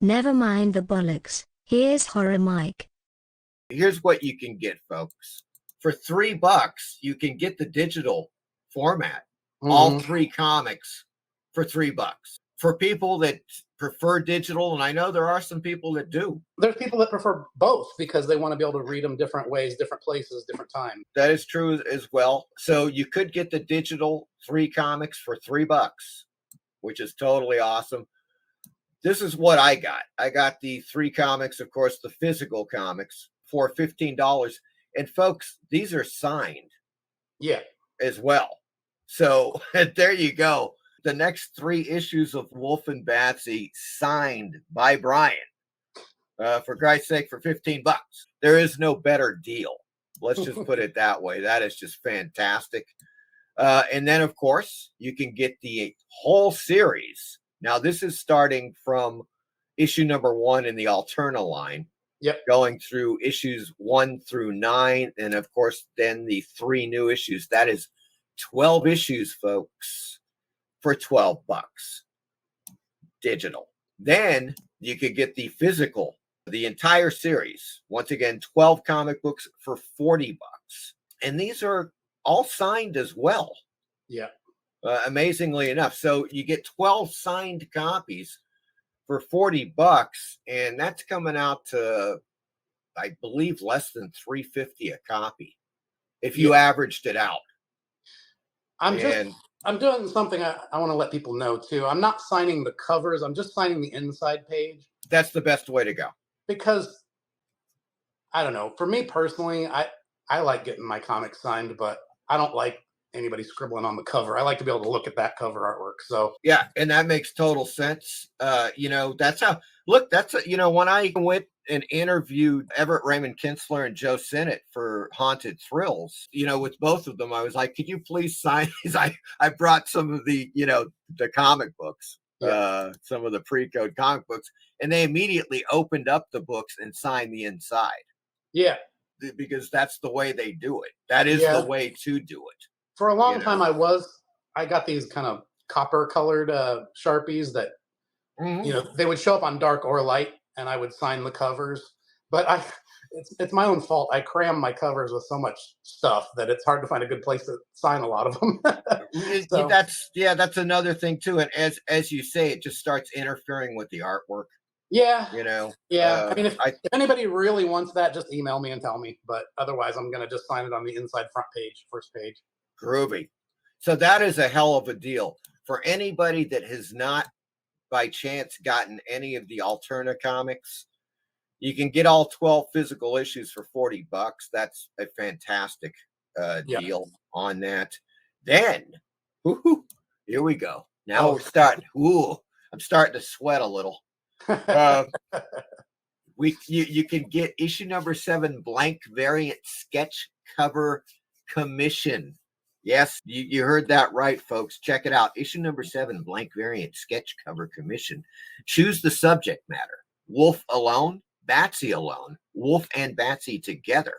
Never mind the bollocks. Here's Horror Mike. Here's what you can get, folks. For $3, you can get the digital format, all 3 comics for $3. For people that prefer digital, and I know there are some people that do. There's people that prefer both because they want to be able to read them different ways, different places, different time. That is true as well. So you could get the digital 3 comics for $3, which is totally awesome. This is what I got. I got the 3 comics, of course, the physical comics for $15. And folks, these are signed. Yeah. As well. So there you go. The next 3 issues of WULF and BATSY signed by Bryan. For Christ's sake, for $15. There is no better deal. Let's just put it that way. That is just fantastic. And then, of course, you can get the whole series. Now, this is starting from issue number 1 in the Alterna line. Yep. Going through issues 1 through 9. And, of course, then the 3 new issues. That is 12 issues, folks, for $12 digital. Then you could get the physical, the entire series. Once again, 12 comic books for $40. And these are all signed as well. Yeah. Amazingly enough. So you get 12 signed copies for $40, and that's coming out to, I believe, less than $3.50 a copy if you averaged it out. I'm doing something I want to let people know too. I'm not signing the covers. I'm just signing the inside page. That's the best way to go. Because I don't know. For me personally, I like getting my comics signed, but I don't like anybody scribbling on the cover. I like to be able to look at that cover artwork. So yeah, and that makes total sense. That's how. Look, when I went and interviewed Everett Raymond Kinsler and Joe Sinnott for Haunted Thrills, with both of them, I was like, could you please sign these? I brought some of the, the comic books, some of the pre-code comic books, and they immediately opened up the books and signed the inside. Yeah. Because that's the way they do it. That is the way to do it. For a long time, I got these kind of copper colored Sharpies that, they would show up on dark or light, and I would sign the covers. But it's my own fault. I cram my covers with so much stuff that it's hard to find a good place to sign a lot of them. So, that's another thing too. And as you say, it just starts interfering with the artwork. Yeah. Yeah. I mean, if anybody really wants that, just email me and tell me. But otherwise, I'm going to just sign it on the inside front page, first page. Groovy. So that is a hell of a deal. For anybody that has not by chance gotten any of the Alterna comics, you can get all 12 physical issues for $40. That's a fantastic deal on that. Then, here we go. Now we're starting. I'm starting to sweat a little. You can get issue number 7 blank variant sketch cover commission. Yes, you heard that right, folks. Check it out. Issue number 7 blank variant sketch cover commission. Choose the subject matter. WULF alone, BATSY alone, WULF and BATSY together.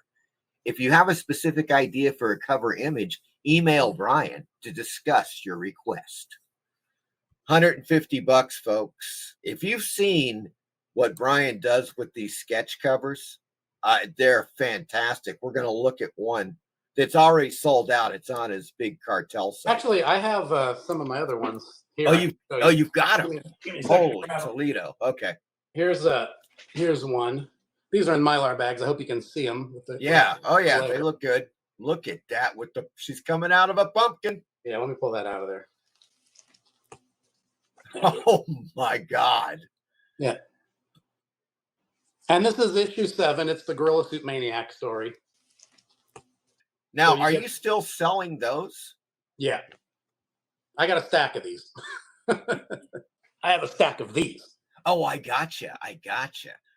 If you have a specific idea for a cover image, email Bryan to discuss your request. $150, folks. If you've seen what Bryan does with these sketch covers, they're fantastic. We're going to look at one that's already sold out. It's on his big cartel site. Actually, I have some of my other ones here. You've got them. Holy Toledo. Okay. Here's one. These are in Mylar bags. I hope you can see them. They look good. Look at that she's coming out of a pumpkin. Yeah, let me pull that out of there. Oh my God. Yeah. And this is issue 7. It's the Gorilla Suit Maniac story. Now, are you still selling those? Yeah. I got a stack of these. I have a stack of these. Oh, I gotcha.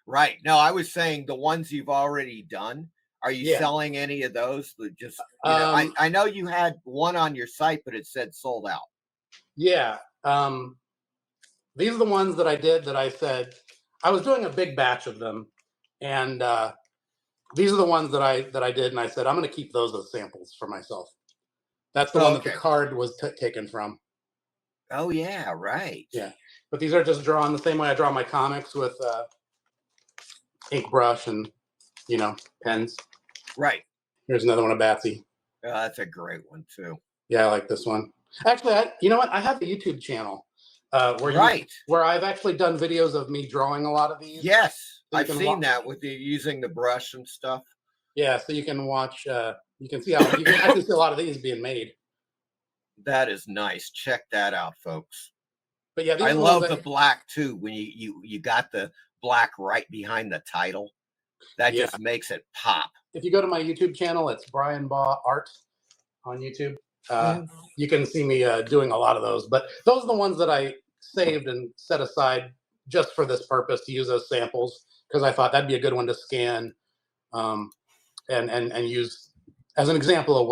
Right. No, I was saying the ones you've already done. Are you selling any of those? Just I know you had one on your site, but it said sold out. Yeah. These are the ones that I did that I said I was doing a big batch of them, and these are the ones that I did, and I said I'm going to keep those as samples for myself. That's the one that the card was taken from. Oh yeah, right. Yeah, but these are just drawn the same way I draw my comics with ink brush and pens. Right. Here's another one of Batsy. That's a great one too. Yeah, I like this one. Actually, you know what? I have a YouTube channel Right. where I've actually done videos of me drawing a lot of these. Yes, So you I've can seen that with you using the brush and stuff. Yeah, so you can watch. You can see how you can actually see a lot of these being made. That is nice. Check that out, folks. But yeah, these I are the ones love the that, black too. When you got the black right behind the title, that yeah. just makes it pop. If you go to my YouTube channel, it's Bryan Baugh Art on YouTube. You can see me doing a lot of those. But those are the ones that I saved and set aside just for this purpose to use as samples because I thought that'd be a good one to scan and use as an example of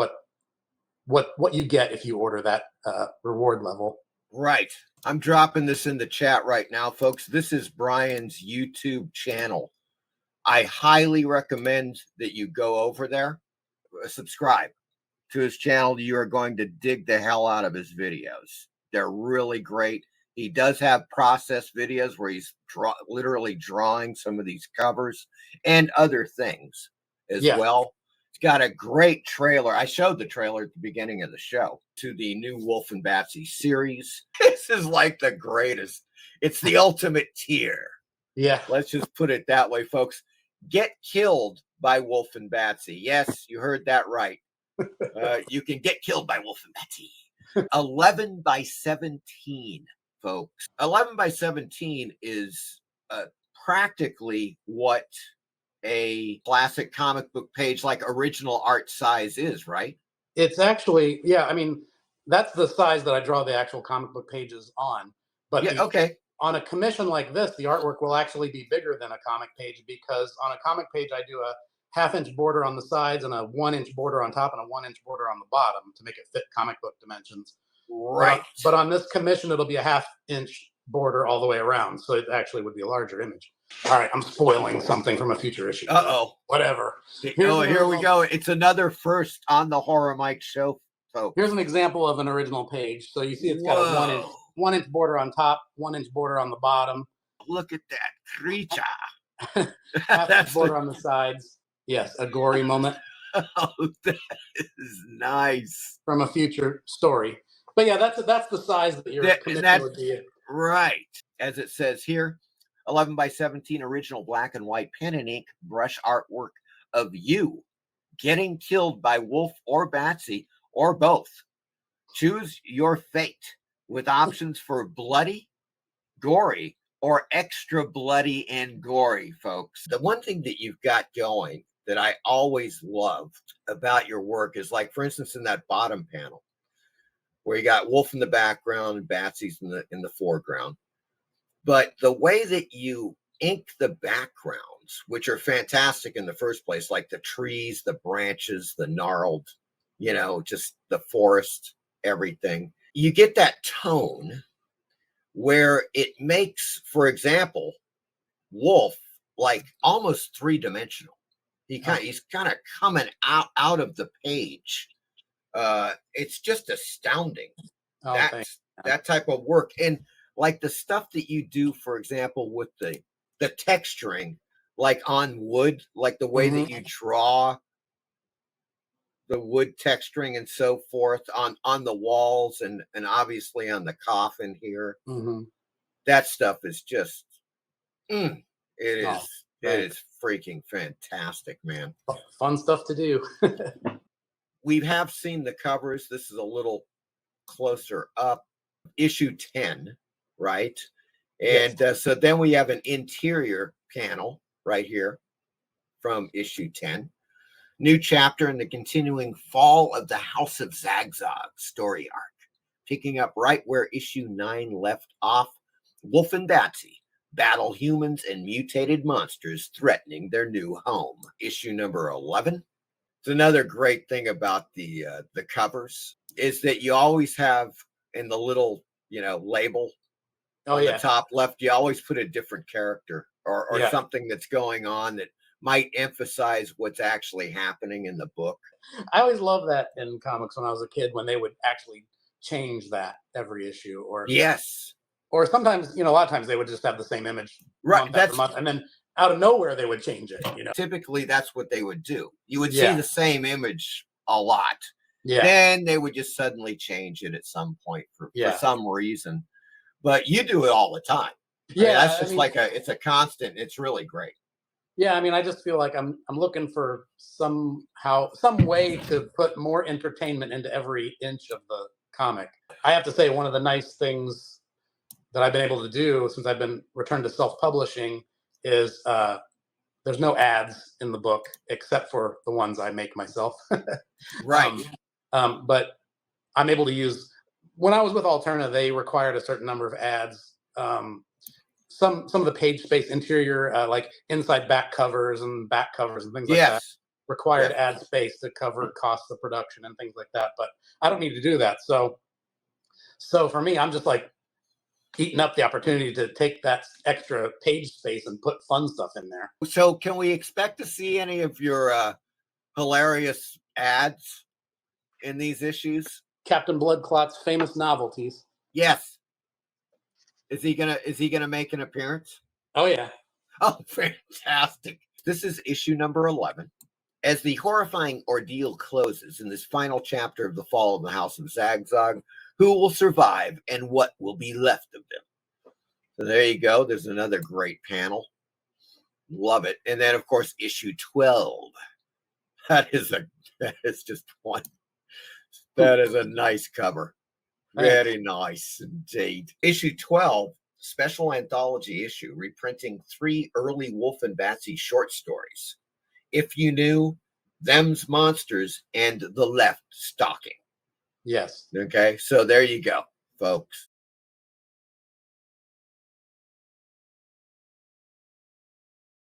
what you get if you order that reward level. Right. I'm dropping this in the chat right now, folks. This is Bryan's YouTube channel. I highly recommend that you go over there, subscribe to his channel. You are going to dig the hell out of his videos. They're really great. He does have process videos where he's literally drawing some of these covers and other things as well. It's got a great trailer. I showed the trailer at the beginning of the show to the new Wolf and Batsy series. This is like the greatest. It's the ultimate tier. Yeah. Let's just put it that way, folks. Get killed by Wolf and Batsy. Yes, you heard that right. You can get killed by Wolf and Batsy. 11 by 17, folks. 11 by 17 is practically what a classic comic book page like original art size is, right? It's actually, yeah, I mean, that's the size that I draw the actual comic book pages on. But yeah, okay. On a commission like this, the artwork will actually be bigger than a comic page because on a comic page, I do a 1/2 inch border on the sides and a 1 inch border on top and a 1 inch border on the bottom to make it fit comic book dimensions. Right. But on this commission, it'll be a 1/2 inch border all the way around. So it actually would be a larger image. All right, I'm spoiling something from a future issue. Whatever. Here we go. It's another first on the Horror Mike show, folks. Here's an example of an original page. So you see it's got a 1 inch border on top, 1 inch border on the bottom. Look at that creature. 1/2 inch border on the sides. Yes, a gory moment. Oh, that is nice. From a future story. But yeah, that's the size that your commission would be. Right. As it says here, 11 by 17 original black and white pen and ink brush artwork of you getting killed by Wolf or Batsy or both. Choose your fate with options for bloody, gory, or extra bloody and gory, folks. The one thing that you've got going that I always loved about your work is, like, for instance, in that bottom panel where you got Wolf in the background and Batsy's in the foreground. But the way that you ink the backgrounds, which are fantastic in the first place, like the trees, the branches, the gnarled, just the forest, everything, you get that tone where it makes, for example, Wolf like almost three-dimensional. He's kind of coming out of the page. It's just astounding. That type of work. And like the stuff that you do, for example, with the texturing, like on wood, like the way that you draw the wood texturing and so forth on the walls and obviously on the coffin here. That stuff is just, it is freaking fantastic, man. Fun stuff to do. We have seen the covers. This is a little closer up. Issue 10, right? And so then we have an interior panel right here from issue 10. New chapter in the continuing Fall of the House of Zagzag story arc. Picking up right where issue 9 left off, Wolf and Batsy battle humans and mutated monsters threatening their new home. Issue number 11. It's another great thing about the covers is that you always have in the little, label on the top left, you always put a different character or something that's going on that might emphasize what's actually happening in the book. I always loved that in comics when I was a kid, when they would actually change that every issue, or Yes. or sometimes, a lot of times they would just have the same image Right. month after month, and then out of nowhere they would change it. Typically, that's what they would do. You would see Yeah. the same image a lot. Yeah. Then they would just suddenly change it at some point for some reason. But you do it all the time. Yeah. That's just it's a constant. It's really great. Yeah, I mean, I just feel like I'm looking for some way to put more entertainment into every inch of the comic. I have to say, one of the nice things that I've been able to do since I've been returned to self-publishing is there's no ads in the book except for the ones I make myself. Right. But I'm able to use. When I was with Alterna, they required a certain number of ads. Some of the page space interior, like inside back covers and back covers and things like that, required ad space to cover costs of production and things like that. But I don't need to do that. So for me, I'm just like eating up the opportunity to take that extra page space and put fun stuff in there. So can we expect to see any of your hilarious ads in these issues? Captain Bloodclot's famous novelties. Yes. Is he gonna make an appearance? Oh yeah. Oh, fantastic. This is issue number 11. As the horrifying ordeal closes in this final chapter of the fall of the House of Zagzag, who will survive and what will be left of them? So there you go. There's another great panel. Love it. And then, of course, issue 12. That is just one. That is a nice cover. Very nice indeed. Issue 12, special anthology issue, reprinting 3 early Wolf and Batsy short stories. If You Knew, Them's Monsters, and The Left Stalking. Yes. Okay, so there you go, folks.